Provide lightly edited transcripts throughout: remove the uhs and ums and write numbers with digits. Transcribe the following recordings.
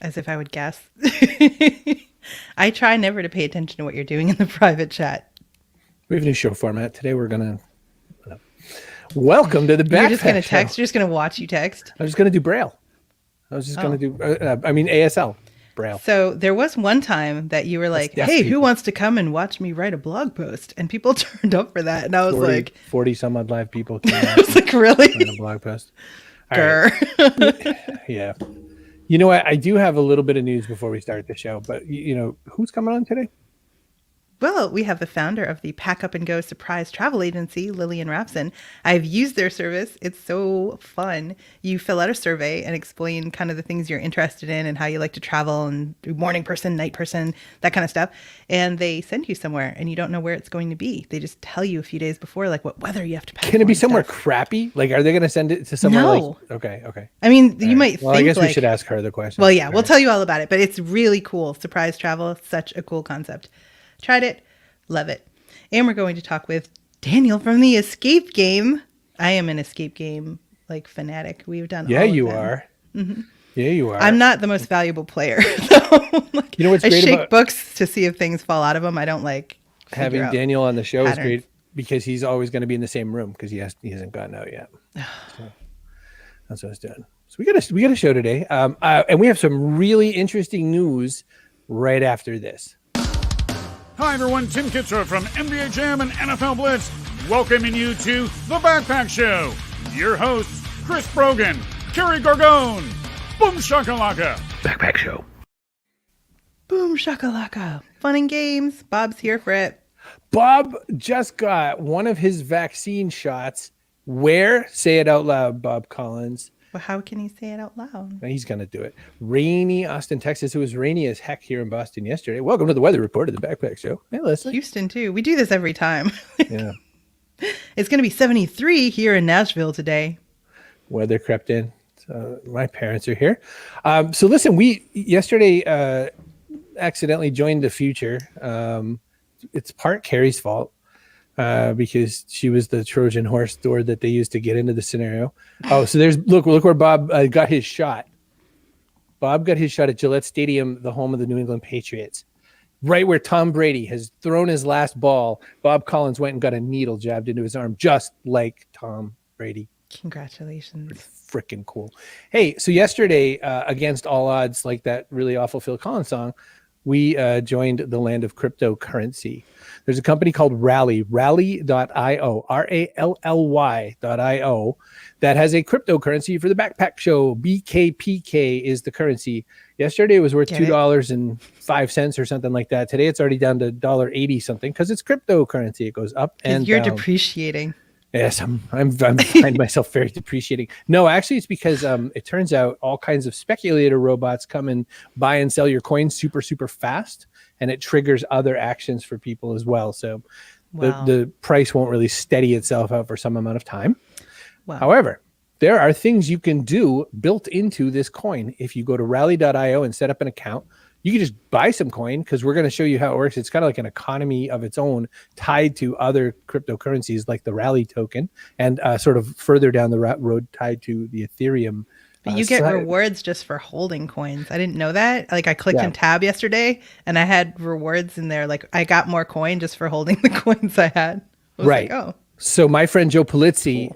As if I would guess. I try never to pay attention to what you're doing in the private chat. We have a new show format. Today we're going to welcome to the Backpack You're just going to text? Show. You're just going to watch you text? I was just going to do Braille. I was just going to do, ASL. Braille. So there was one time that you were like, hey, who wants to come and watch me write a blog post? And people turned up for that. And I was 40 some odd live people. I was like, really? Write a blog post. Right. Yeah. You know what? I do have a little bit of news before we start the show, but who's coming on today? Well, we have the founder of the Pack Up and Go surprise travel agency, Lillian Rafson. I've used their service. It's so fun. You fill out a survey and explain kind of the things you're interested in and how you like to travel and morning person, night person, that kind of stuff. And they send you somewhere and you don't know where it's going to be. They just tell you a few days before, like what weather you have to pack. Can it be somewhere crappy? Like, are they going to send it to somewhere? No. Okay. I mean, you might think I guess we should ask her the question. Well, yeah, we'll tell you all about it, but it's really cool. Surprise travel, such a cool concept. Tried it. Love it. And we're going to talk with Daniel from the Escape Game. I am an Escape Game fanatic. We've done all of you them. are. Mm-hmm. Yeah, you are. I'm not the most valuable player. So you know what's I great shake about books to see if things fall out of them. I don't having Daniel on the show patterns. is great because he's always going to be in the same room because he hasn't gotten out yet. So that's what I was doing. So we got a show today, and we have some really interesting news right after this. Hi everyone, Tim Kitzrow from NBA Jam and NFL Blitz, welcoming you to The Backpack Show. Your hosts, Chris Brogan, Kerry Gargone, Boom Shakalaka. Backpack Show. Boom shakalaka. Fun and games. Bob's here for it. Bob just got one of his vaccine shots. Where? Say it out loud, Bob Collins. Well, how can he say it out loud? He's going to do it. Rainy Austin, Texas. It was rainy as heck here in Boston yesterday. Welcome to the weather report of the Backpack Show. Hey, Leslie. Houston, too. We do this every time. Yeah. It's going to be 73 here in Nashville today. Weather crept in. So my parents are here. So listen, we yesterday accidentally joined the future. It's part Carrie's fault. Because she was the Trojan horse door that they used to get into the scenario. Oh, so look where Bob got his shot. Bob got his shot at Gillette Stadium, the home of the New England Patriots. Right where Tom Brady has thrown his last ball, Bob Collins went and got a needle jabbed into his arm, just like Tom Brady. Congratulations. Freaking cool. Hey, so yesterday, against all odds, like that really awful Phil Collins song, we joined the land of cryptocurrency. There's a company called Rally.io, Rally.io, that has a cryptocurrency for the Backpack Show. BKPK is the currency. Yesterday it was worth $2.05 or something like that. Today it's already down to $1.80 something because it's cryptocurrency. It goes up and you're down. Depreciating. Yes, I find myself very depreciating. No, actually, it's because it turns out all kinds of speculator robots come and buy and sell your coins super, super fast, and it triggers other actions for people as well. So the price won't really steady itself out for some amount of time. Wow. However, there are things you can do built into this coin. If you go to rally.io and set up an account, you can just buy some coin because we're going to show you how it works. It's kind of like an economy of its own tied to other cryptocurrencies like the Rally token and sort of further down the road tied to the Ethereum. But you get rewards just for holding coins. I didn't know that. I clicked in tab yesterday and I had rewards in there. I got more coin just for holding the coins I had. Right. So my friend Joe Polizzi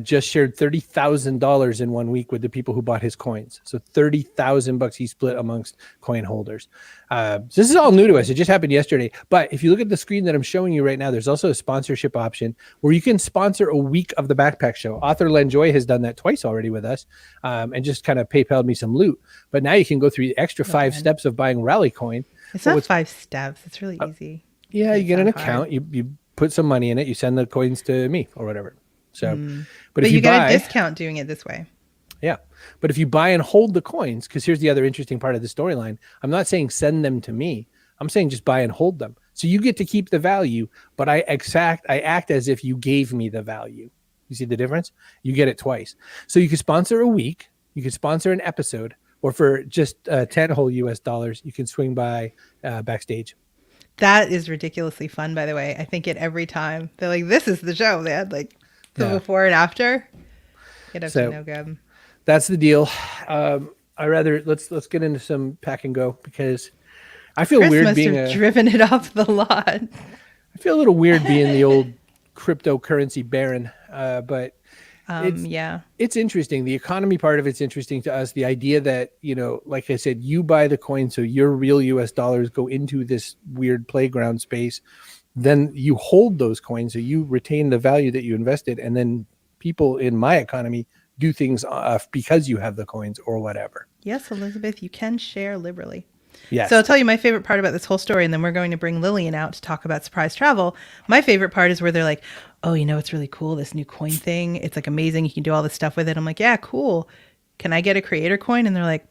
just shared $30,000 in 1 week with the people who bought his coins. So $30,000 he split amongst coin holders. So this is all new to us. It just happened yesterday. But if you look at the screen that I'm showing you right now, there's also a sponsorship option where you can sponsor a week of the Backpack Show. Author Len Joy has done that twice already with us and just kind of PayPal'd me some loot. But now you can go through the extra 5 steps of buying Rally coin. It's not 5 steps. It's really easy. Yeah, you get an account. You put some money in it, you send the coins to me or whatever. So, but if you get a discount doing it this way. Yeah. But if you buy and hold the coins, because here's the other interesting part of the storyline. I'm not saying send them to me. I'm saying just buy and hold them. So you get to keep the value, but I act as if you gave me the value. You see the difference? You get it twice. So you can sponsor a week, you can sponsor an episode, or for just 10 whole US dollars, you can swing by backstage. That is ridiculously fun, by the way. I think it every time. They're like, this is the show. They had the before and after. Get up to no good. That's the deal. let's get into some pack and go, because I feel Chris weird must being have driven it off the lot. I feel a little weird being the old cryptocurrency baron, but it's interesting. The economy part of it's interesting to us. The idea that, like I said, you buy the coin, so your real US dollars go into this weird playground space. Then you hold those coins, so you retain the value that you invested, and then people in my economy do things because you have the coins or whatever. Yes, Elizabeth, you can share liberally. Yes. So I'll tell you my favorite part about this whole story, and then we're going to bring Lillian out to talk about surprise travel. My favorite part is where they're like, oh, it's really cool, this new coin thing. It's like amazing. You can do all this stuff with it. I'm like, yeah, cool. Can I get a creator coin? And they're like,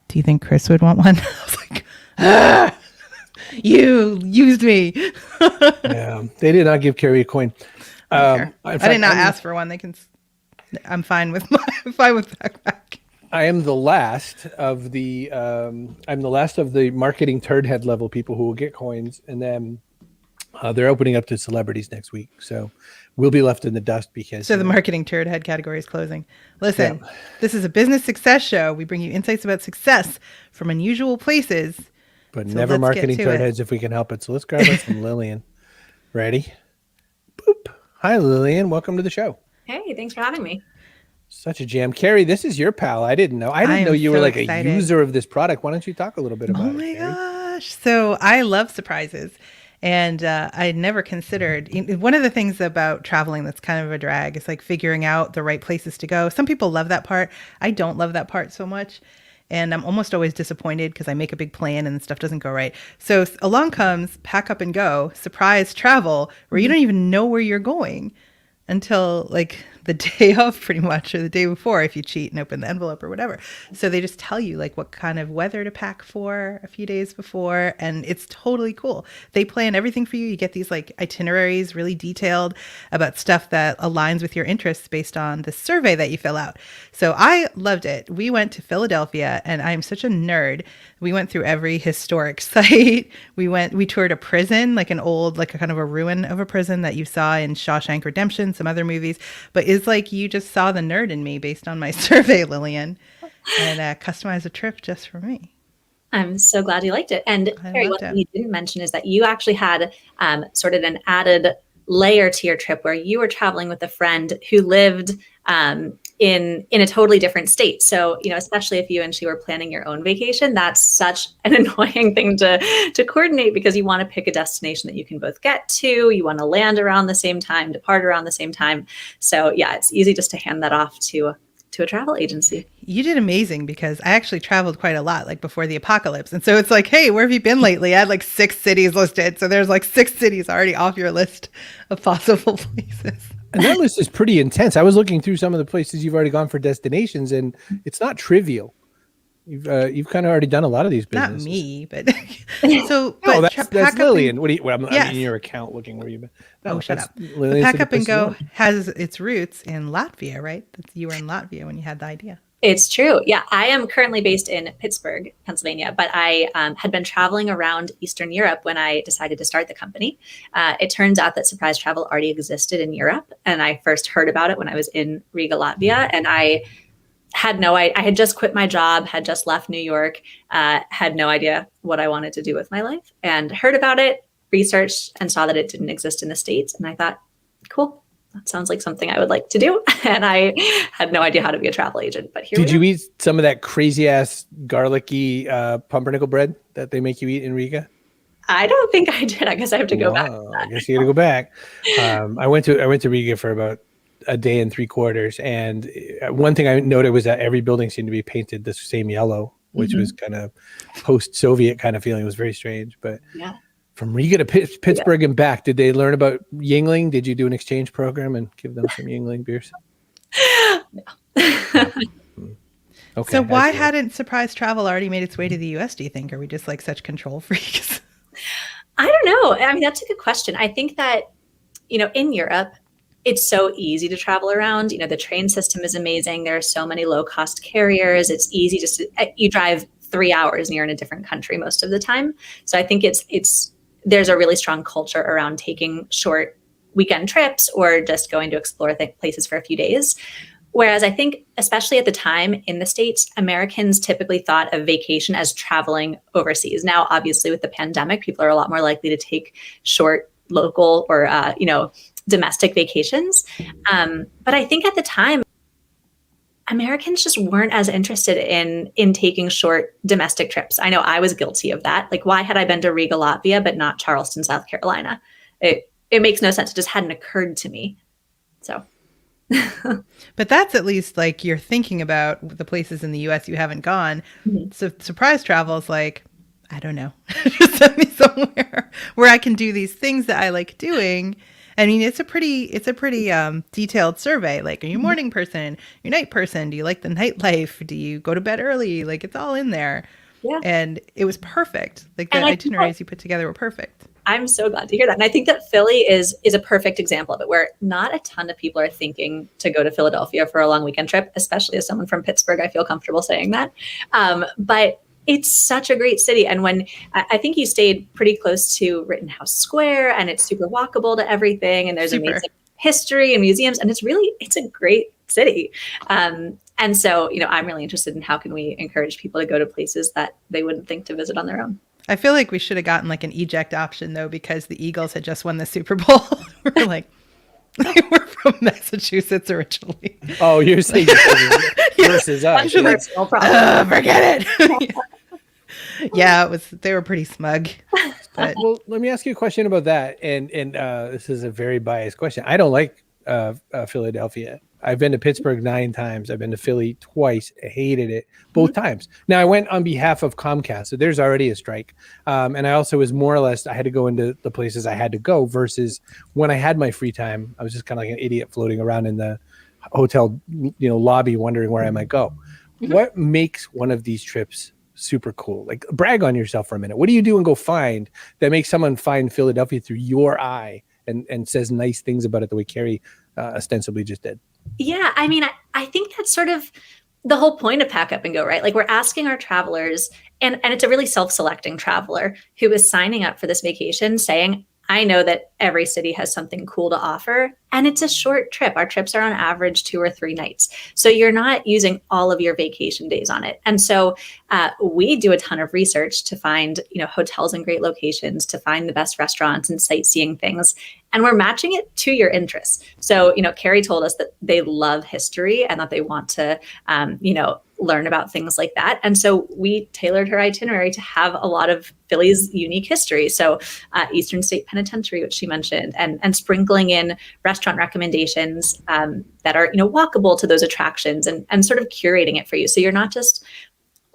do you think Chris would want one? I was like, you used me. Yeah, they did not give Carrie a coin. I did not ask for one. I'm fine with backpack. I am the last of the marketing turd head level people who will get coins, and then they're opening up to celebrities next week. So we'll be left in the dust because. So the marketing turd head category is closing. Listen, This is a business success show. We bring you insights about success from unusual places, but never marketing turd heads if we can help it. So let's grab us some Lillian. Ready? Boop. Hi, Lillian. Welcome to the show. Hey, thanks for having me. Such a jam. Carrie, this is your pal. I didn't know. I didn't know you were like excited. A user of this product. Why don't you talk a little bit about it? Oh my gosh. So I love surprises. And I never considered, one of the things about traveling that's kind of a drag is like figuring out the right places to go. Some people love that part. I don't love that part so much. And I'm almost always disappointed because I make a big plan and stuff doesn't go right. So along comes pack up and go, surprise travel, where you don't even know where you're going until like the day of pretty much, or the day before if you cheat and open the envelope or whatever. So they just tell you like what kind of weather to pack for a few days before, and it's totally cool. They plan everything for you. You get these like itineraries really detailed about stuff that aligns with your interests based on the survey that you fill out. So I loved it. We went to Philadelphia, and I'm such a nerd. We went through every historic site. We toured a prison, like an old, like a kind of a ruin of a prison that you saw in Shawshank Redemption, some other movies, but it's like you just saw the nerd in me based on my survey, Lillian, and customized a trip just for me. I'm so glad you liked it. And Carrie, one thing you didn't mention is that you actually had sort of an added layer to your trip where you were traveling with a friend who lived in a totally different state. So, especially if you and she were planning your own vacation, that's such an annoying thing to coordinate, because you want to pick a destination that you can both get to. You want to land around the same time, depart around the same time. So yeah, it's easy just to hand that off to a travel agency. You did amazing, because I actually traveled quite a lot, like before the apocalypse. And so it's like, hey, where have you been lately? I had like 6 cities listed. So there's like 6 cities already off your list of possible places. And that list is pretty intense. I was looking through some of the places you've already gone for destinations, and it's not trivial. You've kind of already done a lot of these businesses. Not me, but so. No, that's Lillian. I'm yes. in your account looking where you've been. No, shut up. The Pack Up and Go has its roots in Latvia, right? You were in Latvia when you had the idea. It's true. Yeah, I am currently based in Pittsburgh, Pennsylvania, but I had been traveling around Eastern Europe when I decided to start the company. It turns out that surprise travel already existed in Europe, and I first heard about it when I was in Riga, Latvia, and I had just quit my job, had just left New York, had no idea what I wanted to do with my life, and heard about it, researched, and saw that it didn't exist in the States, and I thought, cool. That sounds like something I would like to do. And I had no idea how to be a travel agent, but here we are. Did you eat some of that crazy ass garlicky pumpernickel bread that they make you eat in Riga? I don't think I did. I guess I have to go back. I guess you got to go back. I went to Riga for about a day and 3/4. And one thing I noted was that every building seemed to be painted the same yellow, which was kind of post-Soviet kind of feeling. It was very strange, but yeah. From Riga to Pittsburgh and back, did they learn about Yuengling? Did you do an exchange program and give them some Yuengling beers? No. Okay. So why hadn't surprise travel already made its way to the U.S., do you think? Are we just like such control freaks? I don't know. I mean, that's a good question. I think that, in Europe, it's so easy to travel around. The train system is amazing. There are so many low-cost carriers. It's easy you drive 3 hours and you're in a different country most of the time. So I think there's a really strong culture around taking short weekend trips or just going to explore places for a few days. Whereas I think, especially at the time in the States, Americans typically thought of vacation as traveling overseas. Now, obviously, with the pandemic, people are a lot more likely to take short local or, domestic vacations. But I think at the time, Americans just weren't as interested in taking short domestic trips. I know I was guilty of that. Like, why had I been to Riga, Latvia, but not Charleston, South Carolina? It makes no sense. It just hadn't occurred to me. So. But that's at least like you're thinking about the places in the US you haven't gone. Mm-hmm. So surprise travel is like, I don't know, just send me somewhere where I can do these things that I like doing. I mean, it's a pretty detailed survey. Like, are you a morning person? You're a night person? Do you like the nightlife? Do you go to bed early? Like, it's all in there. Yeah. And it was perfect. Like, the itineraries you put together were perfect. I'm so glad to hear that. And I think that Philly is a perfect example of it, where not a ton of people are thinking to go to Philadelphia for a long weekend trip, especially as someone from Pittsburgh. I feel comfortable saying that. But it's such a great city. And when I think you stayed pretty close to Rittenhouse Square, and it's super walkable to everything. And there's amazing history and museums. And it's a great city. And so, I'm really interested in how can we encourage people to go to places that they wouldn't think to visit on their own. I feel like we should have gotten like an eject option though, because the Eagles had just won the Super Bowl. We're like, we're from Massachusetts originally. Oh, you're saying versus us. Forget it. Yeah, they were pretty smug. But. Well, let me ask you a question about that. And this is a very biased question. I don't like Philadelphia. I've been to Pittsburgh 9 times. I've been to Philly twice. I hated it both times. Now, I went on behalf of Comcast, so there's already a strike. And I also was more or less, I had to go into the places I had to go, versus when I had my free time, I was just kind of like an idiot floating around in the hotel, lobby, wondering where I might go. What makes one of these trips super cool? Like, brag on yourself for a minute. What do you do and go find that makes someone find Philadelphia through your eye and says nice things about it the way Carrie ostensibly just did? Yeah, I mean, I think that's sort of the whole point of Pack Up and Go, right? Like, we're asking our travelers, and it's a really self-selecting traveler who is signing up for this vacation saying, I know that every city has something cool to offer, and it's a short trip. Our trips are on average 2 or 3 nights. So you're not using all of your vacation days on it. And so we do a ton of research to find, hotels in great locations, to find the best restaurants and sightseeing things. And we're matching it to your interests. So, Carrie told us that they love history and that they want to, learn about things like that. And so we tailored her itinerary to have a lot of Philly's unique history. So Eastern State Penitentiary, which she mentioned, and sprinkling in restaurant recommendations that are, walkable to those attractions, and sort of curating it for you. So you're not just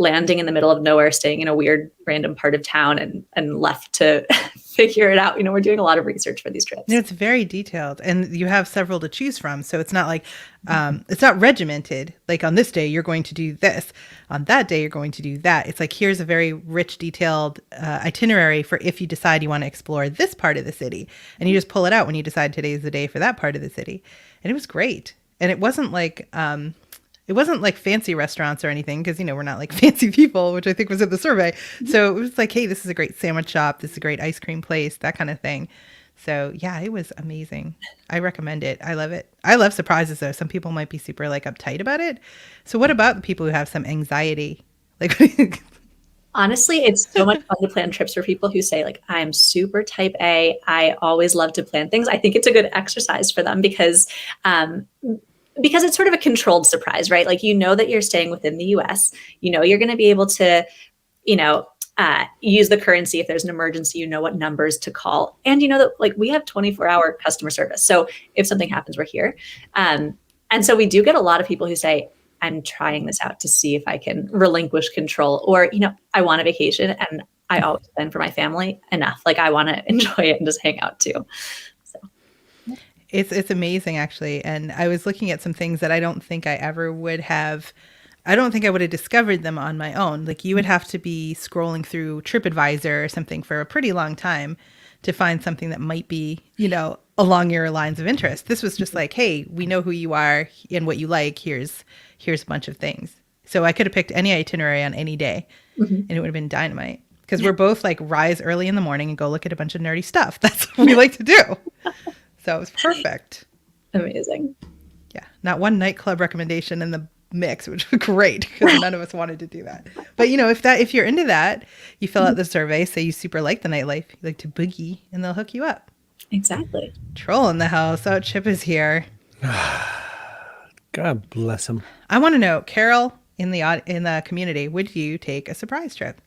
landing in the middle of nowhere, staying in a weird random part of town and left to figure it out. We're doing a lot of research for these trips. It's very detailed, and you have several to choose from. So it's not like, it's not regimented. Like, on this day, you're going to do this. On that day, you're going to do that. It's like, here's a very rich, detailed itinerary for if you decide you want to explore this part of the city. And you just pull it out when you decide today is the day for that part of the city. And it was great. And it wasn't like, fancy restaurants or anything, because, we're not like fancy people, which I think was in the survey. So it was like, hey, this is a great sandwich shop. This is a great ice cream place, that kind of thing. So yeah, it was amazing. I recommend it. I love it. I love surprises though. Some people might be super like uptight about it. So what about the people who have some anxiety? Like, honestly, it's so much fun to plan trips for people who say, like, I'm super type A. I always love to plan things. I think it's a good exercise for them because it's sort of a controlled surprise, right? Like, that you're staying within the US, you're going to be able to, use the currency if there's an emergency, what numbers to call. And that, like, we have 24-hour customer service. So if something happens, we're here. And so we do get a lot of people who say, I'm trying this out to see if I can relinquish control, or, I want a vacation and I always plan for my family enough. Like, I want to enjoy it and just hang out too. It's amazing, actually. And I was looking at some things that I don't think I ever would have. I don't think I would have discovered them on my own. Like, you would have to be scrolling through TripAdvisor or something for a pretty long time to find something that might be, along your lines of interest. This was just like, hey, we know who you are and what you like. Here's a bunch of things. So I could have picked any itinerary on any day, and it would have been dynamite. Because we're both like rise early in the morning and go look at a bunch of nerdy stuff. That's what we like to do. So it was perfect. Amazing. Yeah. Not one nightclub recommendation in the mix, which was great because none of us wanted to do that. But if you're into that, you fill out the survey, say you super like the nightlife, you like to boogie, and they'll hook you up. Exactly. Troll in the house. Oh, Chip is here. God bless him. I want to know, Carol in the community, would you take a surprise trip?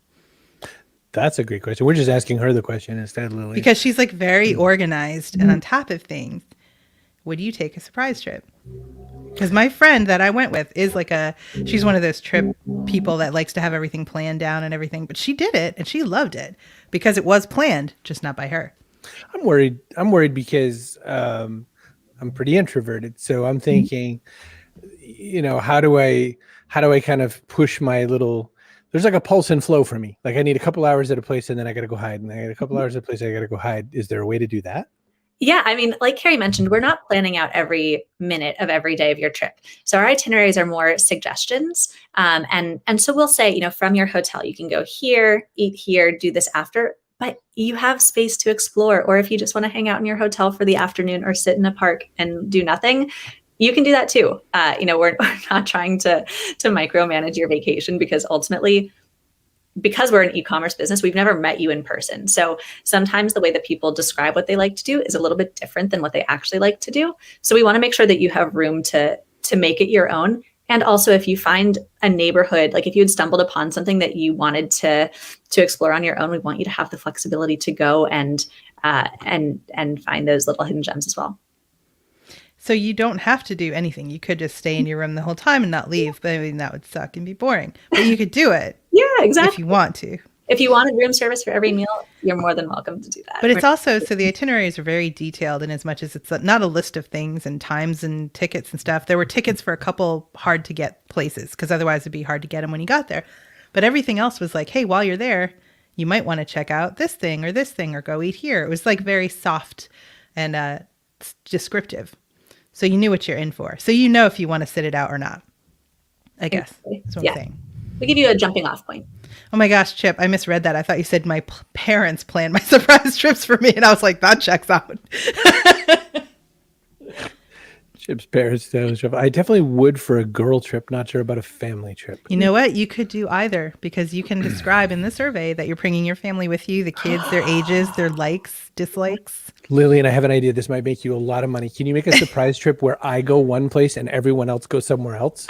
That's a great question. We're just asking her the question instead, Lily. Because she's like very organized and on top of things. Would you take a surprise trip? Because my friend that I went with is she's one of those trip people that likes to have everything planned down and everything. But she did it and she loved it because it was planned, just not by her. I'm worried because I'm pretty introverted. So I'm thinking, how do I kind of push my little, there's like a pulse and flow for me. Like I need a couple hours at a place and then I got to go hide. And I got a couple hours at a place, I got to go hide. Is there a way to do that? Yeah, I mean, like Carrie mentioned, we're not planning out every minute of every day of your trip. So our itineraries are more suggestions. And so we'll say, from your hotel, you can go here, eat here, do this after, but you have space to explore. Or if you just want to hang out in your hotel for the afternoon or sit in a park and do nothing, you can do that too. We're not trying to micromanage your vacation because ultimately, because we're an e-commerce business, we've never met you in person. So sometimes the way that people describe what they like to do is a little bit different than what they actually like to do. So we want to make sure that you have room to make it your own. And also if you find a neighborhood, like if you had stumbled upon something that you wanted to explore on your own, we want you to have the flexibility to go and find those little hidden gems as well. So you don't have to do anything. You could just stay in your room the whole time and not leave. But I mean, that would suck and be boring. But you could do it. Yeah, exactly. If you want to. If you wanted room service for every meal, you're more than welcome to do that. But it's also, so the itineraries are very detailed in as much as it's not a list of things and times and tickets and stuff. There were tickets for a couple hard to get places because otherwise it'd be hard to get them when you got there. But everything else was like, hey, while you're there, you might want to check out this thing or go eat here. It was like very soft and descriptive. So you knew what you're in for. So if you want to sit it out or not, I guess. That's what I'm saying. We give you a jumping off point. Oh my gosh, Chip, I misread that. I thought you said my parents planned my surprise trips for me. And I was like, that checks out. Chip's parents. I definitely would for a girl trip. Not sure about a family trip. You know what? You could do either because you can describe in the survey that you're bringing your family with you, the kids, their ages, their likes, dislikes. Lillian, I have an idea. This might make you a lot of money. Can you make a surprise trip where I go one place and everyone else goes somewhere else?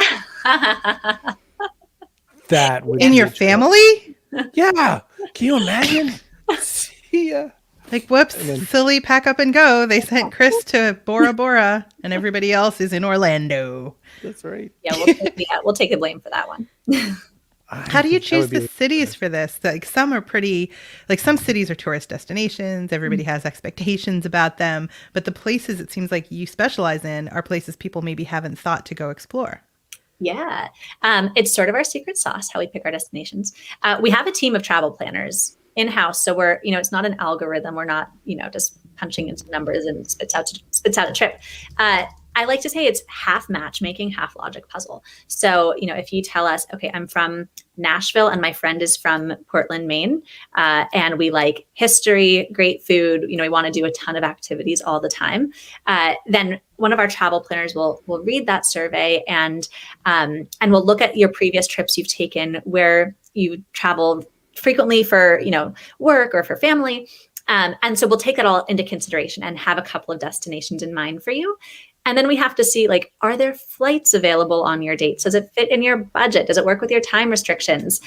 That would in your family? Yeah. Can you imagine? See ya. Like, whoops, silly pack up and go. They sent Chris to Bora Bora and everybody else is in Orlando. That's right. Yeah, we'll take the blame for that one. How do you choose the cities for this? Like some are pretty, like some cities are tourist destinations. Everybody has expectations about them. But the places it seems like you specialize in are places people maybe haven't thought to go explore. Yeah. It's sort of our secret sauce, how we pick our destinations. We have a team of travel planners in-house. So we're, it's not an algorithm. We're not, just punching in some numbers and spits out a trip. I like to say it's half matchmaking, half logic puzzle. So, if you tell us, okay, I'm from Nashville and my friend is from Portland, Maine, and we like history, great food, we want to do a ton of activities all the time, then one of our travel planners will read that survey and we'll look at your previous trips you've taken where you travel frequently for, work or for family. And so we'll take that all into consideration and have a couple of destinations in mind for you. And then we have to see, are there flights available on your dates? Does it fit in your budget? Does it work with your time restrictions?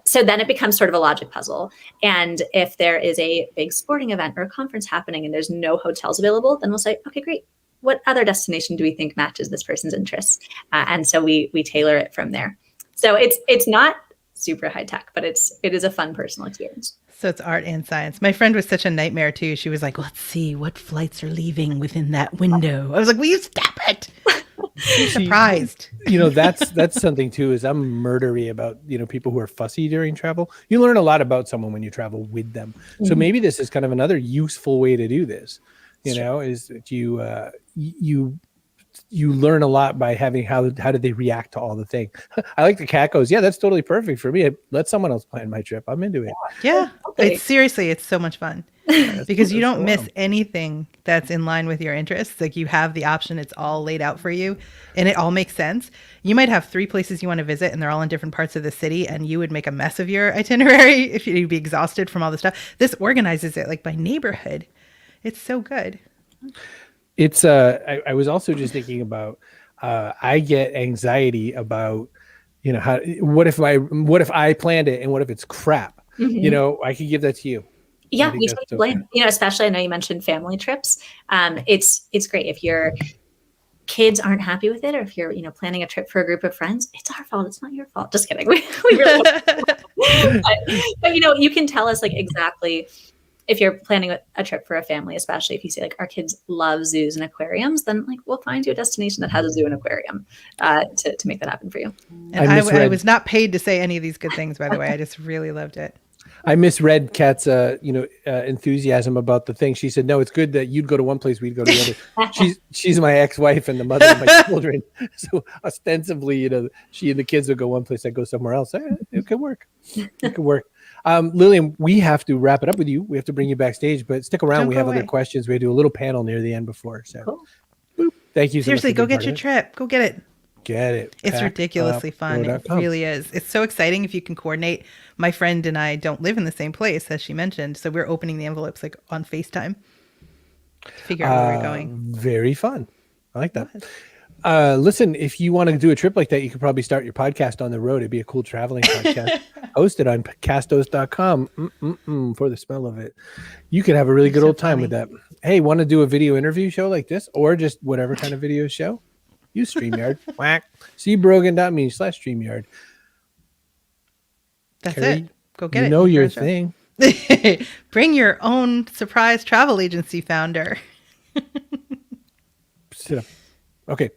So then it becomes sort of a logic puzzle. And if there is a big sporting event or a conference happening and there's no hotels available, then we'll say, okay, great. What other destination do we think matches this person's interests? And so we tailor it from there. So it's not super high tech, but it is a fun personal experience. So it's art and science. My friend was such a nightmare too. She was like, let's see what flights are leaving within that window. I was like, will you stop it? She's surprised. That's something too, is I'm murdery about, people who are fussy during travel. You learn a lot about someone when you travel with them. Mm-hmm. So maybe this is kind of another useful way to do this, is that you learn a lot by having how do they react to all the things. I like the cat goes, yeah, that's totally perfect for me. Let someone else plan my trip. I'm into it. Yeah. It's so much fun. because you That's don't so miss wild. anything that's in line with your interests. Like you have the option, it's all laid out for you and it all makes sense. You might have 3 places you want to visit and they're all in different parts of the city and you would make a mess of your itinerary if you'd be exhausted from all the stuff. This organizes it like by neighborhood. It's so good. It's I was also just thinking about I get anxiety about how what if I planned it and what if it's crap? I could give that to you. I Yeah, think you that's take the so blame. fair. Especially I know you mentioned family trips. It's great if your kids aren't happy with it, or if you're planning a trip for a group of friends. It's our fault. It's not your fault. Just kidding. We really but you can tell us like exactly if you're planning a trip for a family, especially if you say like our kids love zoos and aquariums, then like we'll find you a destination that has a zoo and aquarium to make that happen for you. And I was not paid to say any of these good things, by the way. I just really loved it. I misread Kat's enthusiasm about the thing. She said, "No, it's good that you'd go to one place, we'd go to the other." She's my ex-wife and the mother of my children. So ostensibly, she and the kids would go one place, I go somewhere else. It could work. It could work. Lillian, we have to wrap it up with you. We have to bring you backstage, but stick around. Don't We go have away. other questions. We do a little panel near the end before. So, Cool. boop. Thank you. So Seriously, much for go being get your part trip. Go get it. of it. Get it. It's ridiculously fun. It really is. It's so exciting if you can coordinate. My friend and I don't live in the same place, as she mentioned, so we're opening the envelopes like on FaceTime to figure out where we're going. Very fun. I like that. Listen, if you want to do a trip like that, you could probably start your podcast on the road. It'd be a cool traveling podcast. Hosted on castos.com for the smell of it. You could have a really good old time with that. Hey, want to do a video interview show like this or just whatever kind of video show? Use StreamYard. Whack. cbrogan.me/StreamYard. That's Carrie, it. Go get it. You know your thing. Bring your own surprise travel agency founder. Sit up. Okay.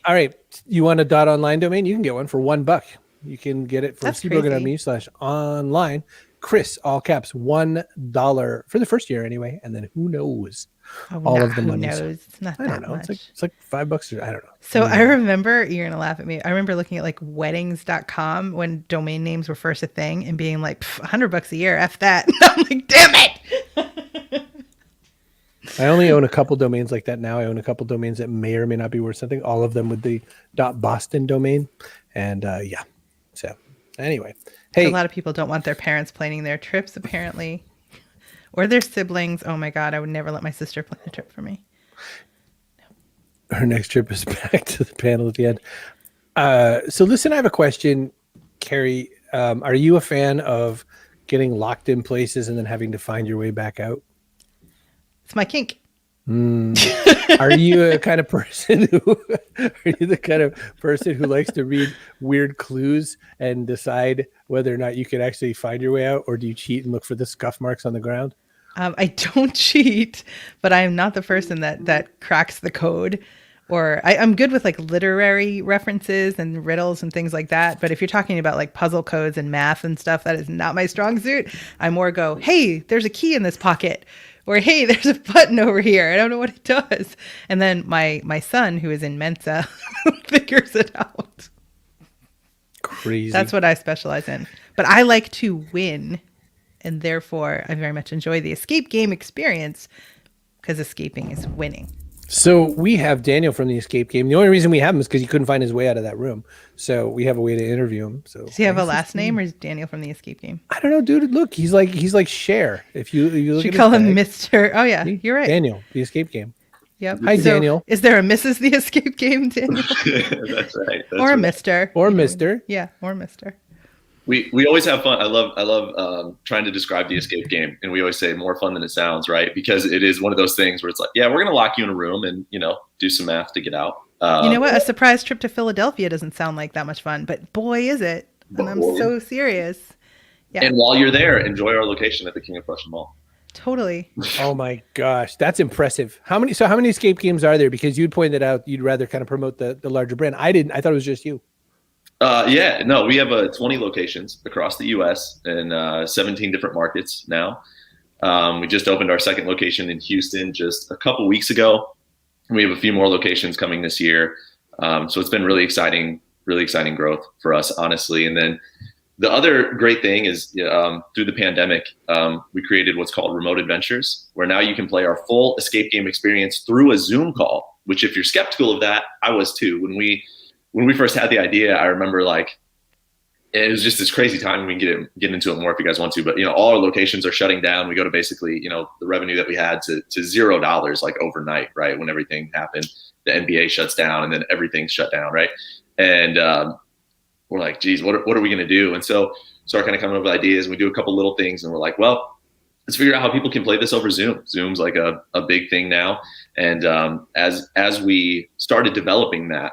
All right. You want a .online domain? You can get one for $1. You can get it for cbrogan.me/online. Chris, all caps, $1 for the first year anyway. And then who knows? All of the money. Who knows? It's not I that don't know. much. It's like $5 or I don't know. So I remember, you're going to laugh at me. I remember looking at like weddings.com when domain names were first a thing and being like, $100 a year. F that. I'm like, damn it. I only own a couple domains like that now. I own a couple domains that may or may not be worth something. All of them with the .boston domain. And yeah. So anyway, hey, A lot of people don't want their parents planning their trips, apparently, or their siblings. Oh my God, I would never let my sister plan a trip for me. Her next trip is back to the panel at the end. So listen, I have a question, Carrie. Are you a fan of getting locked in places and then having to find your way back out? It's my kink. Are you a kind of person who likes to read weird clues and decide whether or not you can actually find your way out, or do you cheat and look for the scuff marks on the ground? I don't cheat, but I am not the person that cracks the code. Or I'm good with like literary references and riddles and things like that. But if you're talking about like puzzle codes and math and stuff, that is not my strong suit. I more go, hey, there's a key in this pocket. Or, hey, there's a button over here. I don't know what it does. And then my son, who is in Mensa, figures it out. Crazy. That's what I specialize in. But I like to win. And therefore, I very much enjoy the escape game experience because escaping is winning. So we have Daniel from the escape game. The only reason we have him is because he couldn't find his way out of that room. So we have a way to interview him. So Does he have a last name, or is Daniel from the escape game? I don't know, dude. Look, he's like Cher. If you look Should at call his him tag. Mr. Oh yeah, you're right. Daniel, the escape game. Yep. Hi, Daniel. Is there a Mrs. the escape game, Daniel? That's right. That's Or a right. Mr. Or Mr. Yeah, or Mr. We always have fun. I love trying to describe the escape game, and we always say more fun than it sounds, right? Because it is one of those things where it's like, yeah, we're gonna lock you in a room and do some math to get out. You know what? A surprise trip to Philadelphia doesn't sound like that much fun, but boy, is it! And I'm so serious. Yeah, And while you're there, enjoy our location at the King of Prussia Mall. totally. Oh my gosh, that's impressive. How many escape games are there? Because you'd pointed out you'd rather kind of promote the larger brand. I didn't. I thought it was just you. Yeah, no, we have 20 locations across the U.S. and 17 different markets now. We just opened our second location in Houston just a couple weeks ago. We have a few more locations coming this year. So it's been really exciting growth for us, honestly. And then The other great thing is through the pandemic, we created what's called Remote Adventures, where now you can play our full escape game experience through a Zoom call, which if you're skeptical of that, I was too. When we first had the idea, I remember like, it was just this crazy time. We can get into it more if you guys want to, but all our locations are shutting down. We go to basically, the revenue that we had to $0 like overnight, right? When everything happened, the NBA shuts down and then everything's shut down, right? And we're like, geez, what are we going to do? And so start kind of coming up with ideas. We do a couple little things and we're like, well, let's figure out how people can play this over Zoom. Zoom's like a big thing now. And as we started developing that,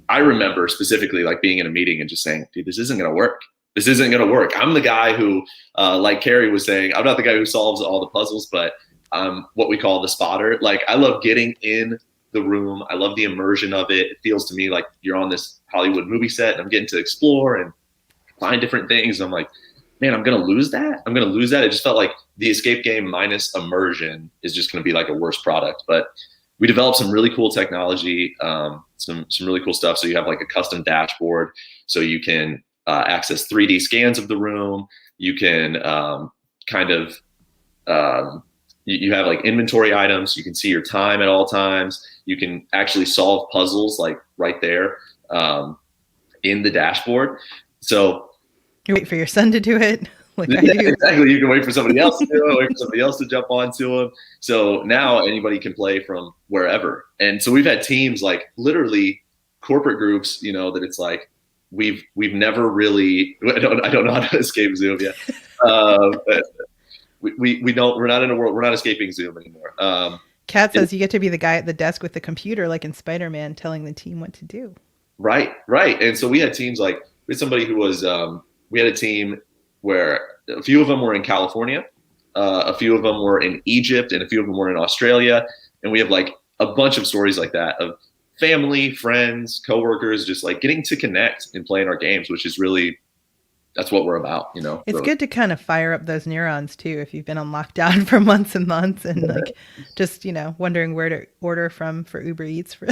I remember specifically like being in a meeting and just saying, dude, this isn't going to work. This isn't going to work. I'm the guy who, like Carrie was saying, I'm not the guy who solves all the puzzles, but I'm what we call the spotter. Like I love getting in the room. I love the immersion of it. It feels to me like you're on this Hollywood movie set and I'm getting to explore and find different things. And I'm like, man, I'm going to lose that. I'm going to lose that. It just felt like the escape game minus immersion is just going to be like a worse product. But we developed some really cool technology, some really cool stuff. So you have like a custom dashboard so you can access 3D scans of the room. You can you have like inventory items. You can see your time at all times. You can actually solve puzzles like right there in the dashboard. So you wait for your son to do it. Like I do. Exactly. You can wait for somebody else to do it, wait for somebody else to jump onto them. So now anybody can play from wherever. And so we've had teams like literally corporate groups, that it's like we've never really I don't know how to escape Zoom yet. But we're not in a world, we're not escaping Zoom anymore. Kat says you get to be the guy at the desk with the computer like in Spider-Man telling the team what to do. Right. And so we had teams like we had somebody who was we had a team where a few of them were in California, a few of them were in Egypt, and a few of them were in Australia. And we have like a bunch of stories like that of family, friends, coworkers, just like getting to connect and play in our games, which is really, that's what we're about, It's good to kind of fire up those neurons too, if you've been on lockdown for months and months and like just, wondering where to order from for Uber Eats for,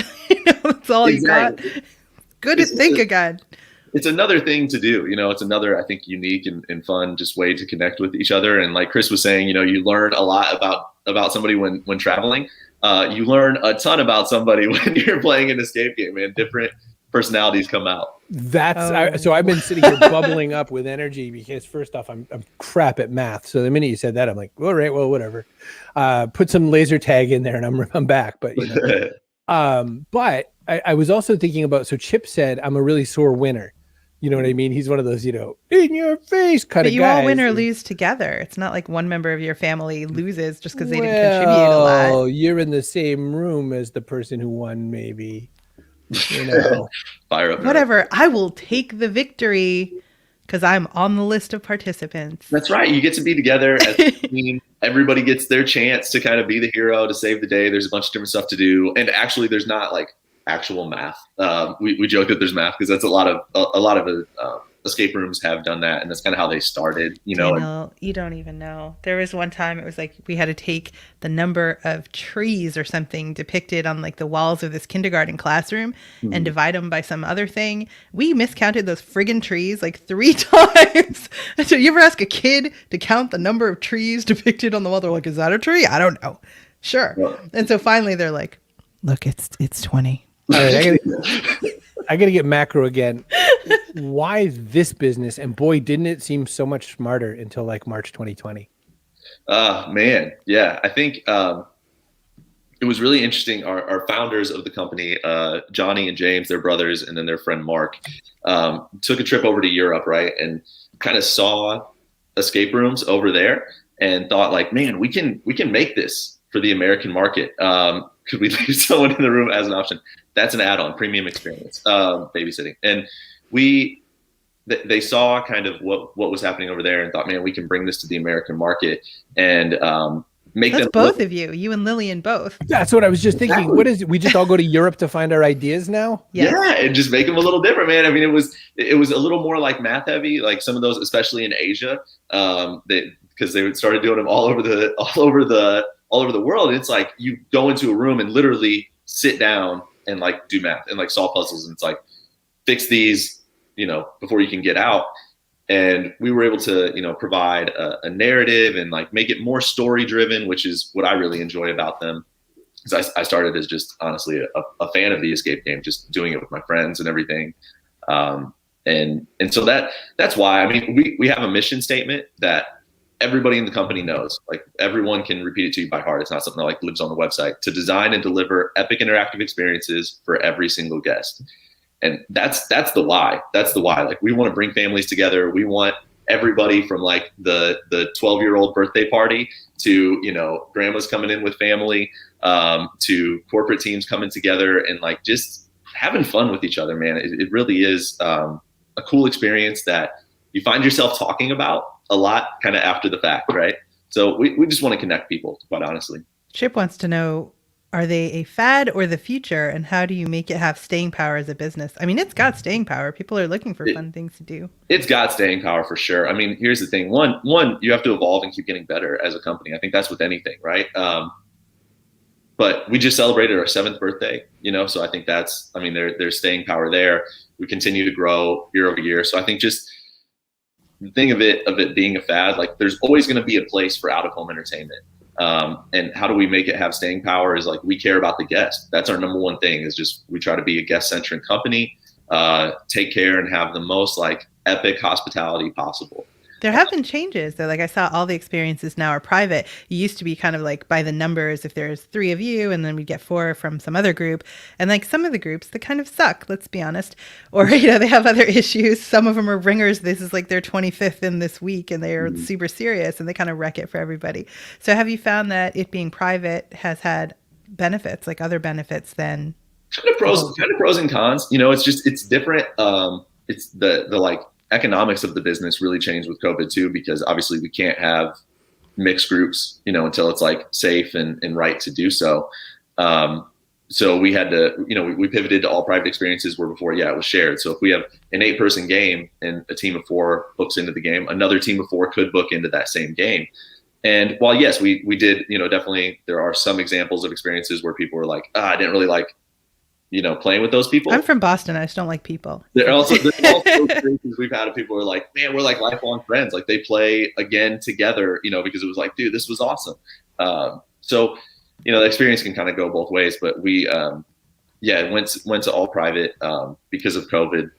that's all exactly. You got. Good to think again. It's another thing to do, it's another, I think, unique and fun just way to connect with each other. And like Chris was saying, you learn a lot about somebody when traveling. You learn a ton about somebody when you're playing an escape game, man. Different personalities come out. So I've been sitting here bubbling up with energy because first off, I'm crap at math. So the minute you said that, I'm like, all right, well, whatever. Put some laser tag in there and I'm back. But but I was also thinking about, so Chip said, I'm a really sore winner. You know what I mean? He's one of those, in your face kind of guys. But you all win or lose together. It's not like one member of your family loses just because they didn't contribute a lot. Oh, you're in the same room as the person who won, maybe. Fire up. Whatever. I will take the victory because I'm on the list of participants. That's right. You get to be together as a team. Everybody gets their chance to kind of be the hero, to save the day. There's a bunch of different stuff to do. And actually, there's not like actual math. We joke that there's math because that's a lot of escape rooms have done that, and that's kind of how they started. Daniel, you don't even know. There was one time it was like we had to take the number of trees or something depicted on like the walls of this kindergarten classroom and divide them by some other thing. We miscounted those friggin' trees like 3 times. So you ever ask a kid to count the number of trees depicted on the wall? They're like, "Is that a tree? I don't know." Sure. Well, and so finally they're like, "Look, it's 20." All right, I gotta get macro again. Why this business? And boy, didn't it seem so much smarter until like March 2020. Man, yeah, I think it was really interesting. Our founders of the company, Johnny and James, their brothers, and then their friend Mark, took a trip over to Europe, right, and kind of saw escape rooms over there, and thought like, man, we can make this for the American market. Could we leave someone in the room as an option? That's an add-on, premium experience, babysitting. And they saw kind of what was happening over there and thought, man, we can bring this to the American market and make That's them both of you and Lillian both. That's what I was just thinking. Exactly. What is it? We just all go to Europe to find our ideas now? Yes. Yeah, and just make them a little different, man. I mean, it was a little more like math heavy, like some of those, especially in Asia, because they started doing them all over the world. And it's like you go into a room and literally sit down and like do math and like solve puzzles, and it's like fix these, before you can get out. And we were able to, provide a narrative and like make it more story driven, which is what I really enjoy about them. Because I started as just honestly a fan of the escape game, just doing it with my friends and everything. And so that's why, I mean, we have a mission statement that everybody in the company knows, like everyone can repeat it to you by heart. It's not something that like lives on the website. To design and deliver epic interactive experiences for every single guest. And that's the why. That's the why. Like we want to bring families together. We want everybody from like the 12-year-old birthday party to, grandma's coming in with family, to corporate teams coming together and like just having fun with each other, man. It really is a cool experience that you find yourself talking about a lot kind of after the fact, right? So we just want to connect people, quite honestly. Chip wants to know, are they a fad or the future, and how do you make it have staying power as a business? I mean, it's got staying power. People are looking for fun things to do. It's got staying power for sure. I mean, here's the thing. One, you have to evolve and keep getting better as a company. I think that's with anything, right? But we just celebrated our 7th birthday, so I think there's staying power there. We continue to grow year over year. So I think just the thing of it being a fad, like there's always going to be a place for out-of-home entertainment. And how do we make it have staying power is like we care about the guest. That's our number one thing, is just we try to be a guest-centric company, take care and have the most like epic hospitality possible. There have been changes. So like I saw all the experiences now are private. You used to be kind of like by the numbers, if there's 3 of you and then we get 4 from some other group. And like some of the groups, they kind of suck, let's be honest. Or, they have other issues. Some of them are ringers. This is like their 25th in this week and they're super serious and they kind of wreck it for everybody. So have you found that it being private has had benefits, like other benefits than? Kind of pros and cons. It's different. It's the like economics of the business really changed with COVID too, because obviously we can't have mixed groups, until it's like safe and right to do so. So we had to, we pivoted to all private experiences where before, it was shared. So if we have an 8-person game and a team of 4 books into the game, another team of 4 could book into that same game. And while yes, we did, definitely there are some examples of experiences where people were like, I didn't really like, playing with those people. I'm from Boston. I just don't like people. There's also experiences we've had of people who are like, man, we're like lifelong friends. Like they play again together, because it was like, dude, this was awesome. So, the experience can kind of go both ways, but we, went to all private because of COVID.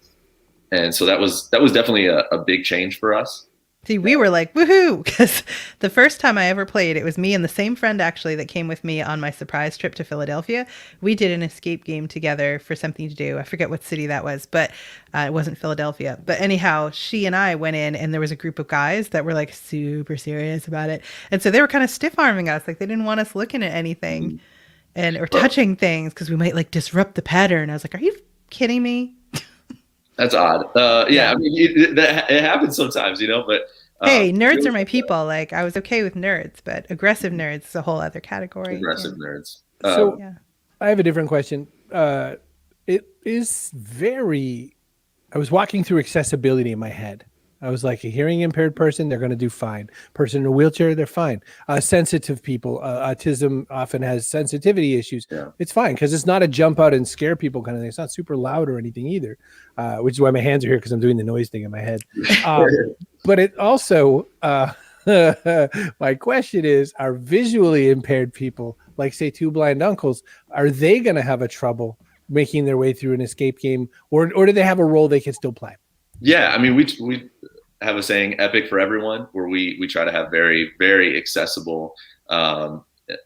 And so that was definitely a big change for us. See, we were like, woohoo, because the first time I ever played, it was me and the same friend actually that came with me on my surprise trip to Philadelphia. We did an escape game together for something to do. I forget what city that was, but it wasn't Philadelphia. But anyhow, she and I went in and there was a group of guys that were like super serious about it. And so they were kind of stiff-arming us. Like they didn't want us looking at anything or touching things because we might like disrupt the pattern. I was like, are you kidding me? That's odd. I mean, it happens sometimes, but. Hey, nerds are my people. Like, I was okay with nerds, but aggressive nerds is a whole other category. Aggressive nerds. I have a different question. It is very. I was walking through accessibility in my head. I was like, a hearing impaired person, they're going to do fine. Person in a wheelchair, they're fine. Sensitive people, autism often has sensitivity issues. Yeah. It's fine because it's not a jump out and scare people kind of thing. It's not super loud or anything either, which is why my hands are here because I'm doing the noise thing in my head. But it also, my question is, are visually impaired people, like say 2 blind uncles, are they going to have a trouble making their way through an escape game, or do they have a role they can still play? Yeah, I mean, we have a saying, epic for everyone, where we try to have very, very accessible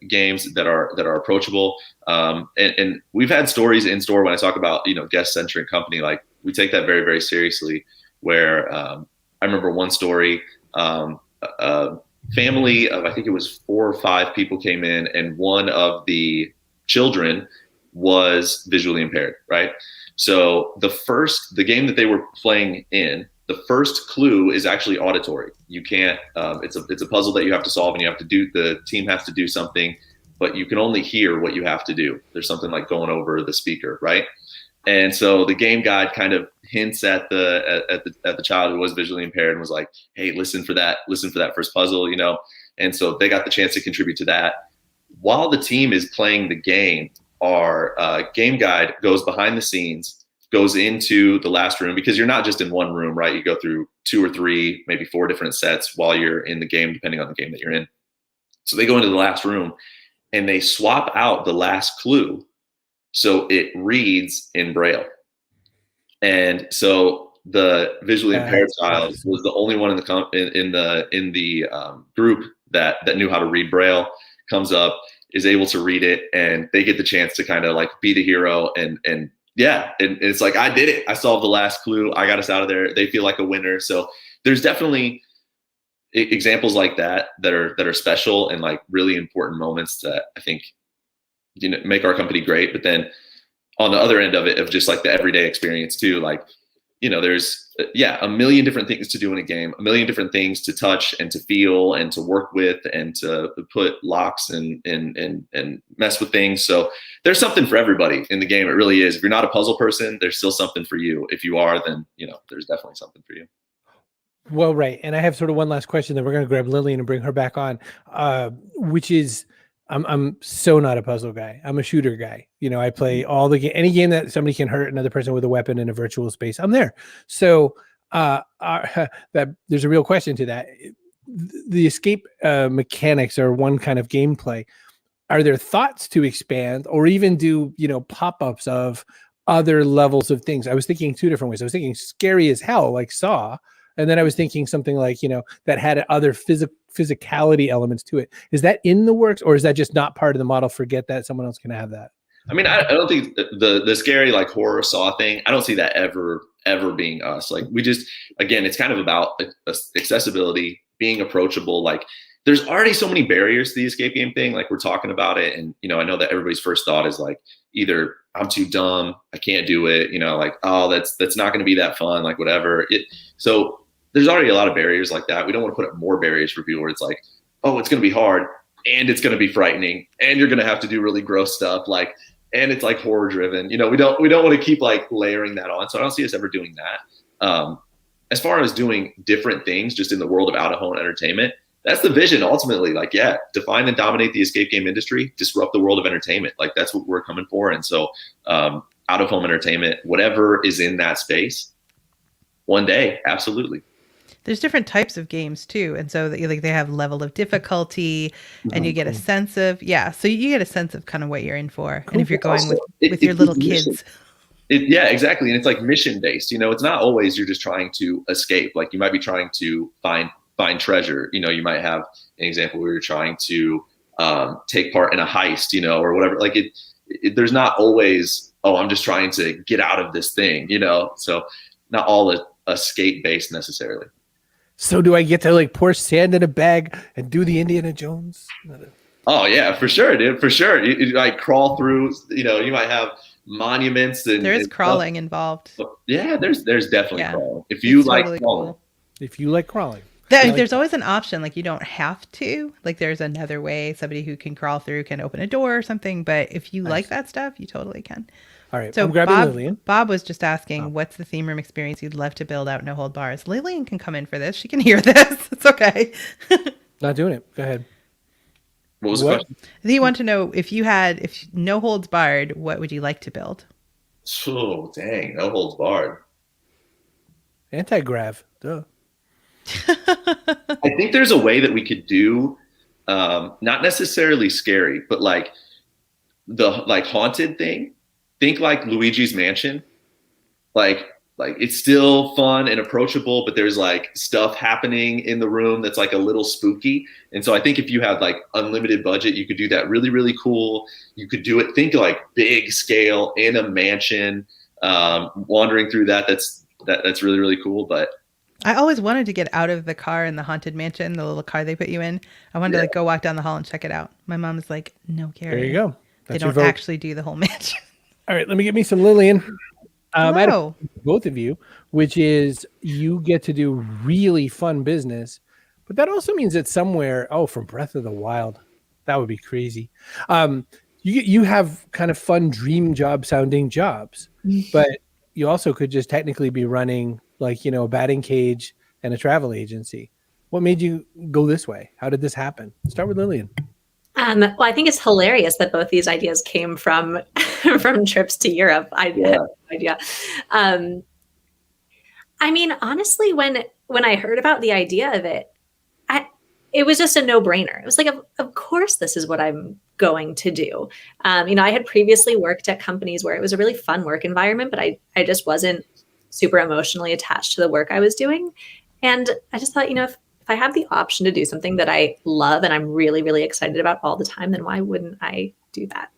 games that are approachable. And we've had stories in store when I talk about, guest-centric company, like we take that very, very seriously, where I remember one story, a family of, I think it was 4 or 5 people came in, and one of the children was visually impaired, right? So the game that they were playing in, the first clue is actually auditory. You can't, it's a puzzle that you have to solve, and the team has to do something, but you can only hear what you have to do. There's something like going over the speaker, right? And so the game guide kind of hints at the child who was visually impaired and was like, hey, listen for that first puzzle, And so they got the chance to contribute to that. While the team is playing the game, our game guide goes behind the scenes, goes into the last room, because you're not just in one room, right? You go through 2 or 3, maybe 4 different sets while you're in the game, depending on the game that you're in. So they go into the last room and they swap out the last clue so it reads in Braille. And so the visually impaired child was the only one in the group that knew how to read Braille, comes up, is able to read it, and they get the chance to kind of like be the hero. And it's like, I did it. I solved the last clue. I got us out of there. They feel like a winner. So there's definitely examples like that are special and like really important moments that I think, make our company great. But then on the other end of it, of just like the everyday experience too, like, there's a million different things to do in a game, a million different things to touch and to feel and to work with and to put locks and mess with things. So there's something for everybody in the game. It really is. If you're not a puzzle person, there's still something for you. If you are, then, there's definitely something for you. Well, right. And I have sort of one last question, then we're going to grab Lillian and bring her back on, which is, I'm so not a puzzle guy. I'm a shooter guy. I play all the any game that somebody can hurt another person with a weapon in a virtual space, I'm there. So that there's a real question to that. The escape mechanics are one kind of gameplay. Are there thoughts to expand or even do, pop-ups of other levels of things? I was thinking 2 different ways. I was thinking scary as hell, like Saw. And then I was thinking something like, that had other physicality elements to it. Is that in the works, or is that just not part of the model? Forget that, someone else can have that. I mean, I don't think the scary like horror Saw thing, I don't see that ever being us. Like, we just, again, it's kind of about accessibility, being approachable. Like, there's already so many barriers to the escape game thing. Like, we're talking about it, and I know that everybody's first thought is like, either I'm too dumb, I can't do it, like, oh, that's not going to be that fun, like whatever. So there's already a lot of barriers like that. We don't want to put up more barriers for people where it's like, oh, it's going to be hard and it's going to be frightening and you're going to have to do really gross stuff, like, and it's like horror driven. We don't want to keep like layering that on. So I don't see us ever doing that. As far as doing different things just in the world of out-of-home entertainment, that's the vision ultimately. Like, define and dominate the escape game industry, disrupt the world of entertainment. Like, that's what we're coming for. And so out-of-home entertainment, whatever is in that space, one day, absolutely. There's different types of games too, and so they have level of difficulty, and you get a sense of so you get a sense of kind of what you're in for, and if you're going with your little kids. Exactly, and it's like mission based. It's not always you're just trying to escape. Like, you might be trying to find treasure. You might have an example where you're trying to take part in a heist, or whatever. Like, there's not always, oh, I'm just trying to get out of this thing, So not all escape based necessarily. So do I get to like pour sand in a bag and do the Indiana Jones? Oh yeah, for sure, dude. For sure. You like crawl through, you might have monuments and there's crawling involved. Yeah, there's definitely crawling. If you like totally crawling. Cool. If you like crawling. There's always an option. Like, you don't have to. Like, there's another way somebody who can crawl through can open a door or something. But if you like that stuff, you totally can. All right. So I'm grabbing Lillian. Bob was just asking, what's the theme room experience you'd love to build out No Hold Bars? Lillian can come in for this. She can hear this. It's okay. Not doing it. Go ahead. What was the question? He wanted to know if No Holds Barred, what would you like to build? Oh, dang. No holds barred. Anti-grav. Duh. I think there's a way that we could do, not necessarily scary, but like the haunted thing. Think like Luigi's Mansion. Like it's still fun and approachable, but there's like stuff happening in the room that's like a little spooky. And so I think if you had like unlimited budget, you could do that really, really cool. You could do it, think like big scale in a mansion, wandering through that's really, really cool. But I always wanted to get out of the car in the haunted mansion, the little car they put you in. I wanted to like go walk down the hall and check it out. My mom was like, no, Carrie. There you go. They don't actually do the whole mansion. All right, let me get me some Lillian. Hello. Both of you, which is you get to do really fun business, but that also means that somewhere, from Breath of the Wild, that would be crazy. You have kind of fun dream job sounding jobs, but you also could just technically be running like, a batting cage and a travel agency. What made you go this way? How did this happen? Start with Lillian. Well, I think it's hilarious that both these ideas came from from trips to Europe. I had no idea. I mean, honestly, when I heard about the idea of it, it was just a no-brainer. It was like, of course, this is what I'm going to do. I had previously worked at companies where it was a really fun work environment, but I just wasn't super emotionally attached to the work I was doing. And I just thought, if I have the option to do something that I love and I'm really, really excited about all the time, then why wouldn't I do that?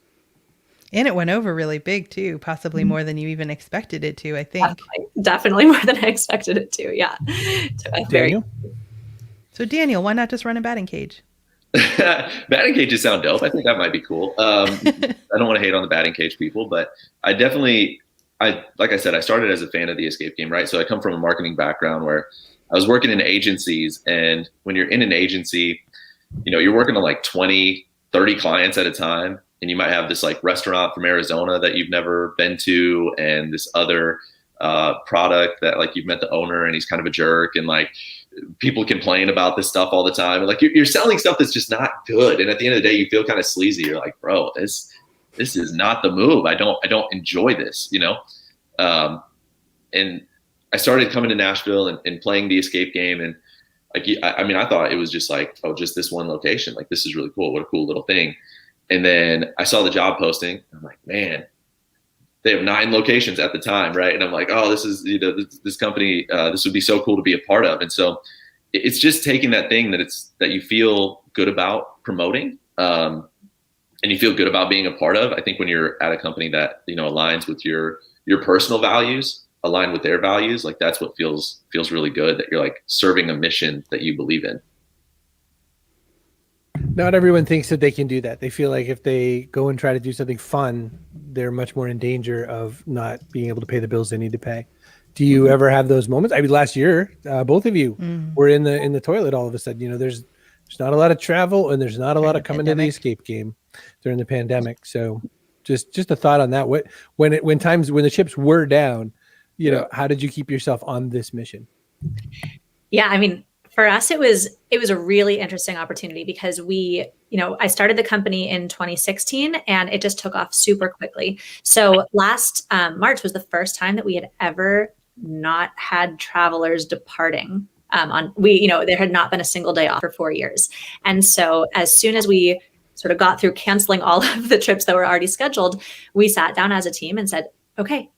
And it went over really big too, possibly more than you even expected it to, I think. Definitely more than I expected it to. Yeah. Daniel? So Daniel, why not just run a batting cage? Batting cages sound dope. I think that might be cool. I don't want to hate on the batting cage people, but I definitely, like I said, I started as a fan of the escape game, right? So I come from a marketing background where I was working in agencies, and when you're in an agency, you're working on like 20, 30 clients at a time, and you might have this like restaurant from Arizona that you've never been to, and this other product that like you've met the owner and he's kind of a jerk, and like people complain about this stuff all the time, and like you're selling stuff that's just not good, and at the end of the day you feel kind of sleazy. You're like, bro, this is not the move. I don't enjoy this, and I started coming to Nashville and playing the escape game, and like I thought it was just like, oh, just this one location, like this is really cool, what a cool little thing. And then I saw the job posting. I'm like, man, they have 9 locations at the time, right? And I'm like, oh, this is this company. This would be so cool to be a part of. And so it's just taking that thing that you feel good about promoting, and you feel good about being a part of. I think when you're at a company that aligns with your personal values, align with their values, like that's what feels really good. That you're like serving a mission that you believe in. Not everyone thinks that they can do that. They feel like if they go and try to do something fun, they're much more in danger of not being able to pay the bills they need to pay. Do you ever have those moments? I mean, last year, both of you were in the toilet all of a sudden. There's not a lot of travel, and there's not a lot of coming to the escape game during the pandemic. So just a thought on that. When the chips were down, how did you keep yourself on this mission? Yeah, I mean, for us, it was a really interesting opportunity because I started the company in 2016 and it just took off super quickly. So last March was the first time that we had ever not had travelers departing. There had not been a single day off for 4 years. And so as soon as we sort of got through canceling all of the trips that were already scheduled, we sat down as a team and said, okay,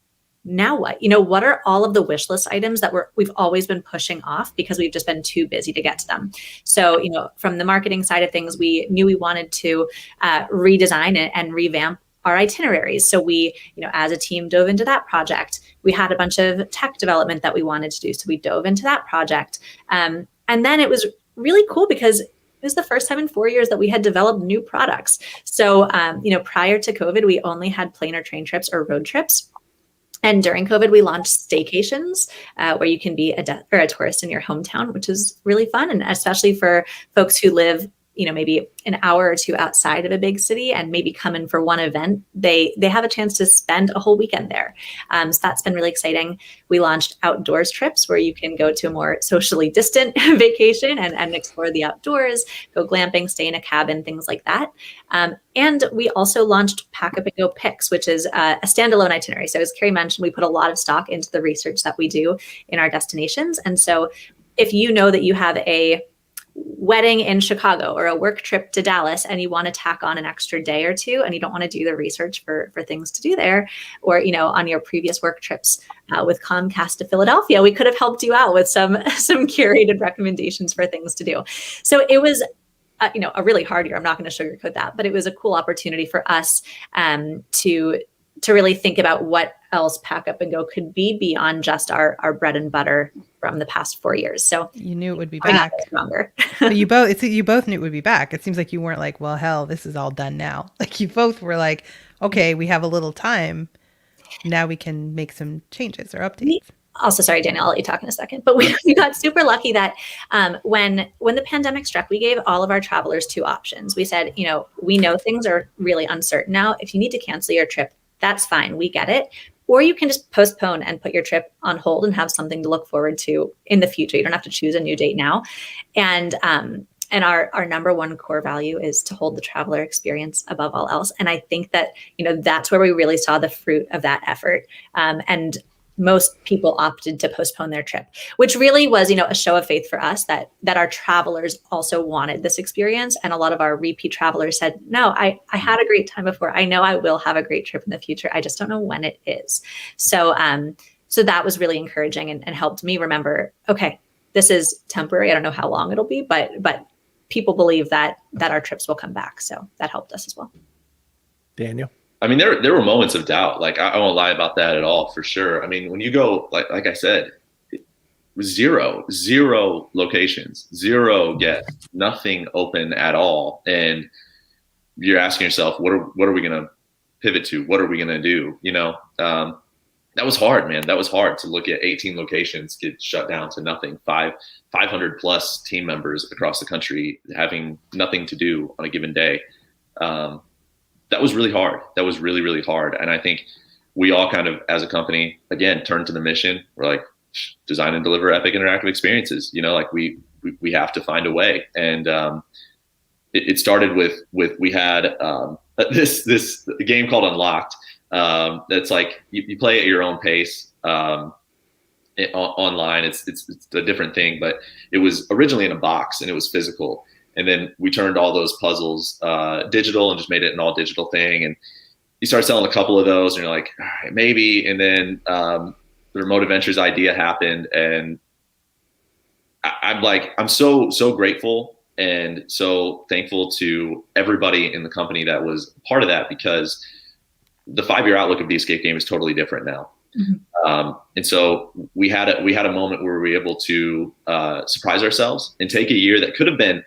now what? What are all of the wish list items that we've always been pushing off because we've just been too busy to get to them? So, from the marketing side of things, we knew we wanted to redesign it and revamp our itineraries. So we, as a team dove into that project. We had a bunch of tech development that we wanted to do. So we dove into that project. And then it was really cool because it was the first time in 4 years that we had developed new products. So, prior to COVID, we only had plane or train trips or road trips. And during COVID, we launched staycations, where you can be a tourist in your hometown, which is really fun. And especially for folks who live, maybe an hour or two outside of a big city and maybe come in for one event, they have a chance to spend a whole weekend there. So that's been really exciting. We launched outdoors trips where you can go to a more socially distant vacation and explore the outdoors, go glamping, stay in a cabin, things like that. And we also launched Pack Up and Go Picks, which is a standalone itinerary. So as Carrie mentioned, we put a lot of stock into the research that we do in our destinations. And so if you know that you have a wedding in Chicago or a work trip to Dallas and you want to tack on an extra day or two and you don't want to do the research for things to do there, or, on your previous work trips with Comcast to Philadelphia, we could have helped you out with some curated recommendations for things to do. So it was a really hard year. I'm not going to sugarcoat that, but it was a cool opportunity for us to really think about what else Pack Up and Go could be beyond just our bread and butter from the past 4 years. So you knew it would be back. Stronger. But you both knew it would be back. It seems like you weren't like, well, hell, this is all done now. Like you both were like, okay, we have a little time. Now we can make some changes or updates. Also, sorry, Daniel, I'll let you talk in a second. But we got super lucky that when the pandemic struck, we gave all of our travelers 2 options. We said, we know things are really uncertain now. If you need to cancel your trip, that's fine. We get it. Or you can just postpone and put your trip on hold and have something to look forward to in the future. You don't have to choose a new date now. And And our number one core value is to hold the traveler experience above all else. And I think that, that's where we really saw the fruit of that effort. And most people opted to postpone their trip, which really was, a show of faith for us that our travelers also wanted this experience. And a lot of our repeat travelers said, no, I had a great time before. I know I will have a great trip in the future. I just don't know when it is. So that was really encouraging and helped me remember, okay, this is temporary. I don't know how long it'll be, but people believe that our trips will come back. So that helped us as well. Daniel? I mean, there were moments of doubt. Like, I won't lie about that at all, for sure. I mean, when you go, like I said, zero locations, zero guests, nothing open at all. And you're asking yourself, what are we going to pivot to? What are we going to do? That was hard, man. That was hard to look at 18 locations get shut down to nothing. 500 plus team members across the country having nothing to do on a given day. That was really hard. That was really, really hard. And I think we all kind of, as a company, again, turned to the mission. We're like, design and deliver epic interactive experiences. Like we have to find a way. And it started with we had this game called Unlocked. That's like you play at your own pace online. It's a different thing, but it was originally in a box and it was physical. And then we turned all those puzzles digital and just made it an all digital thing. And you start selling a couple of those and you're like, all right, maybe. And then the Remote Adventures idea happened. And I'm so grateful and so thankful to everybody in the company that was part of that, because the 5-year outlook of the escape game is totally different now. Mm-hmm. And so we had a moment where we were able to surprise ourselves and take a year that could have been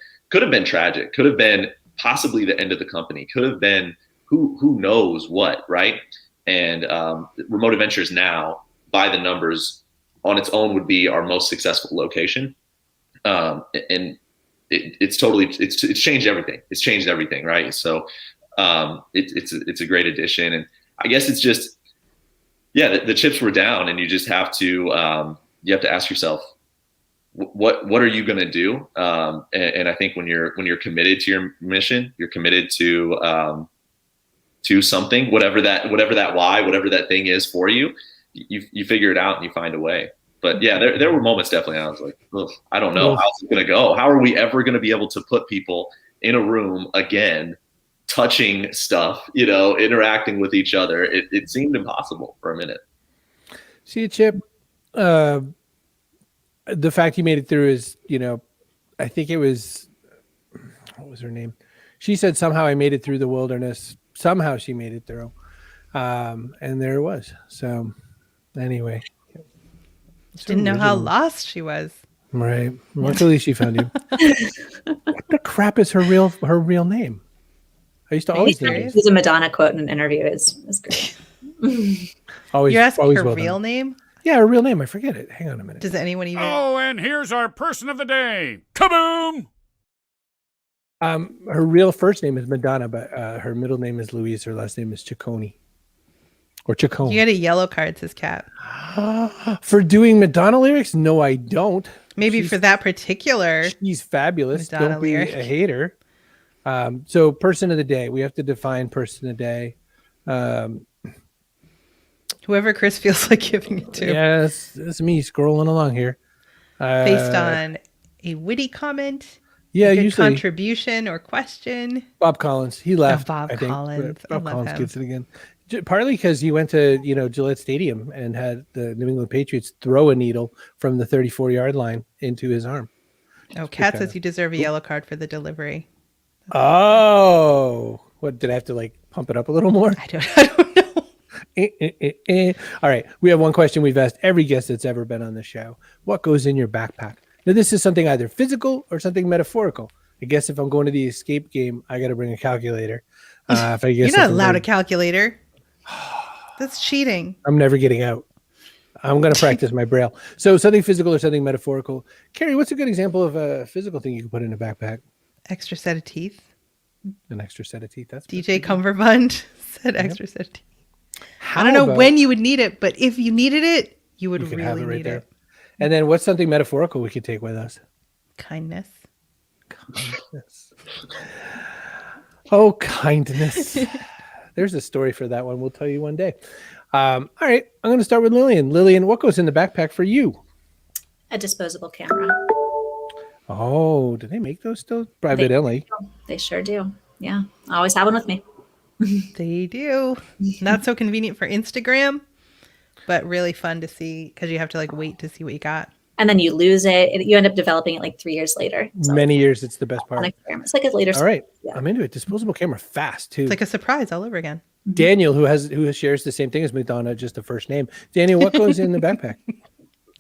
tragic, could have been possibly the end of the company, could have been who knows what, right? And Remote Adventures now, by the numbers, on its own would be our most successful location. And it's changed everything. It's changed everything, right? So it's a great addition. And I guess it's just, the chips were down, and you just have to ask yourself, what are you going to do? And I think when you're committed to your mission, you're committed to something, whatever that why, whatever that thing is for you, you figure it out and you find a way. But yeah, there were moments definitely I was like, I don't know, how's it going to go? How are we ever going to be able to put people in a room again, touching stuff, interacting with each other? It seemed impossible for a minute. See, Chip, the fact you made it through is, I think it was, what was her name? She said, somehow I made it through the wilderness. Somehow she made it through. And there it was. So anyway. She didn't know how lost she was. Right. Luckily she found you. What the crap is her real name? I used to always think it was a Madonna quote in an interview. Is great. You're asking always her well real done. name? Yeah, her real name. I forget it. Hang on a minute. Does anyone even? Oh, and here's our person of the day. Kaboom! Her real first name is Madonna, but her middle name is Louise. Her last name is Ciccone. Or Ciccone. You get a yellow card, says Kat. For doing Madonna lyrics? No, I don't. Maybe for that particular. She's fabulous. Madonna Don't be lyric. a hater. So person of the day. We have to define person of the day. Whoever Chris feels like giving it to. Yeah, that's me scrolling along here. Based on a witty comment. Yeah, a good usually contribution or question. Bob Collins. He left. Bob I think. Collins. Bob I love Collins him. gets it again. Partly because he went to Gillette Stadium and had the New England Patriots throw a needle from the 34-yard line into his arm. Oh, Kat says you deserve a yellow card for the delivery. Oh, what did I have to pump it up a little more? I don't know. All right, we have one question we've asked every guest that's ever been on the show. What goes in your backpack? Now, this is something either physical or something metaphorical. I guess if I'm going to the escape game, I got to bring a calculator. If I guess You're not allowed a calculator. That's cheating. I'm never getting out. I'm going to practice my braille. So something physical or something metaphorical. Carrie, what's a good example of a physical thing you can put in a backpack? Extra set of teeth. An extra set of teeth. That's DJ Cumberbund said extra set of teeth. How I don't know about- when you would need it, but if you needed it, you would You could really have it right need there. it. And then what's something metaphorical we could take with us? Kindness. kindness. Oh, kindness. There's a story for that one. We'll tell you one day. All right. I'm going to start with Lillian. Lillian, what goes in the backpack for you? A disposable camera. Oh, do they make those still? Evidently. They sure do. Yeah. I always have one with me. They do. Not so convenient for Instagram, but really fun to see because you have to like wait to see what you got. And then you lose it. You end up developing it like 3 years later. So Many years. It's the best part. it's like a later. All right. Yeah. I'm into it. Disposable camera fast too. It's like a surprise all over again. Daniel, who shares the same thing as Madonna, just the first name. Daniel, what goes in the backpack?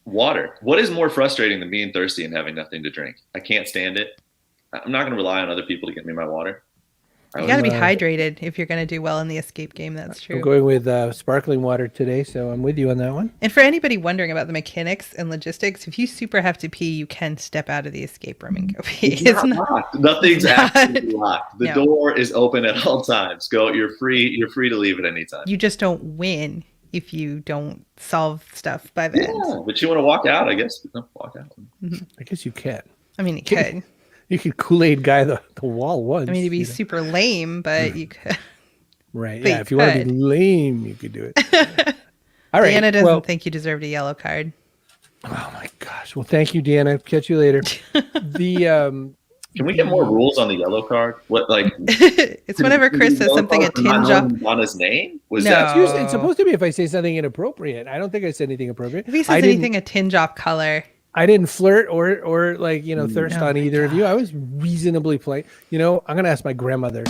Water. What is more frustrating than being thirsty and having nothing to drink? I can't stand it. I'm not going to rely on other people to get me my water. You got to be hydrated if you're going to do well in the escape game. That's true. I'm going with sparkling water today, so I'm with you on that one. And for anybody wondering about the mechanics and logistics, if you super have to pee, you can step out of the escape room and go pee. It's not locked. Nothing's actually locked. The No. door is open at all times. Go. You're free. You're free to leave at any time. You just don't win if you don't solve stuff by the end. Yeah, but you want to walk out, I guess. No, walk out. I guess you can. I mean, you could. You could Kool-Aid guy the wall once. I mean, it'd be you know? super lame, but you could. Right. but Yeah. you If you want to could. be lame, you could do it. All right. Deanna doesn't well, think you deserved a yellow card. oh my gosh. Well, thank you, Deanna. Catch you later. Can we get more rules on the yellow card? What like? It's whenever Chris says something a tinge off. Donna's name was No. that? It's supposed to be if I say something inappropriate. I don't think I said anything appropriate. If he says anything a tinge off color, I didn't flirt or like thirst Oh on my either of you. I was reasonably polite. I'm gonna ask my grandmother.